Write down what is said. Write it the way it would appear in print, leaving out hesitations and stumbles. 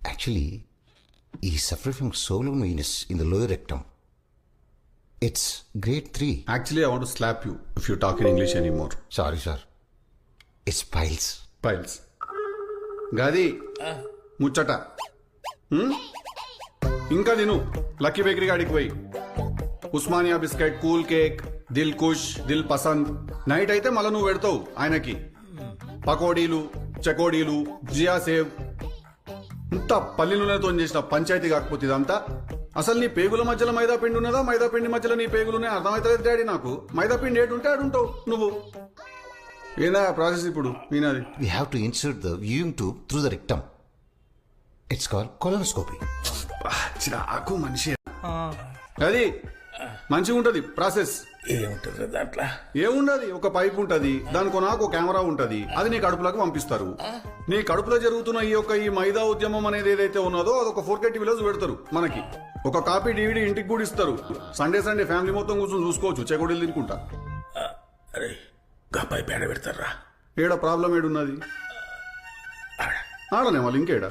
Actually, he suffered from swollen venous in the lower rectum. It's grade 3. Actually, I want to slap you if you talk in English anymore. Sorry, sir. It's piles. Piles. గది ముచ్చట ఇంకా తిను lucky bakery కాడికి పోయి Osmania biscuit, cool cake, Dil Khush, Dil Pasand. Night అయితే మళ్ళీ నువ్వు పెడతావు ఆయనకి పకోడీలు, చకోడీలు, జియా సేవ్. ఇంత పల్లి నూనెతో చేసిన పంచాయతీ కాకపోతే ఇదంతా. అసలు నీ పేగుల మధ్యలో మైదా పిండి ఉన్నదా, మైదా పిండి మధ్యలో నీ పేగులునే అర్థమవుతుంది డాడీ నాకు. మైదా పిండి ఏడుంటే ఆడుంటావు నువ్వు. ఏందా ప్రాసెస్ ఇప్పుడు ఈయనది? We have to insert the viewing tube through the rectum. It's called colonoscopy. చిరాకు మనిషి. అది మంచిగా ఉంటది ప్రాసెస్. ఏముంటుంది దాంట్లో? ఏముండదు, ఒక పైప్ ఉంటది, దానికి నాకు కెమెరా ఉంటది, అది నీ కడుపులోకి పంపిస్తారు. నీ కడుపులో జరుగుతున్న ఈ మైదా ఉద్యమం అనేది ఏదైతే ఉన్నదో అదొక 4K టీవీలో చూపెడతారు మనకి. ఒక కాపీ DVD ఇంటికి కూడా ఇస్తారు. సండే ఫ్యామిలీ మొత్తం కూర్చొని చూసుకోవచ్చు చెకోడీలు తినుకుంటా. అరే గప్పాయి పేడ పెడతారా? ఏడ ప్రాబ్లం ఏడున్నది? ఆడనే వాళ్ళు ఇంకేడా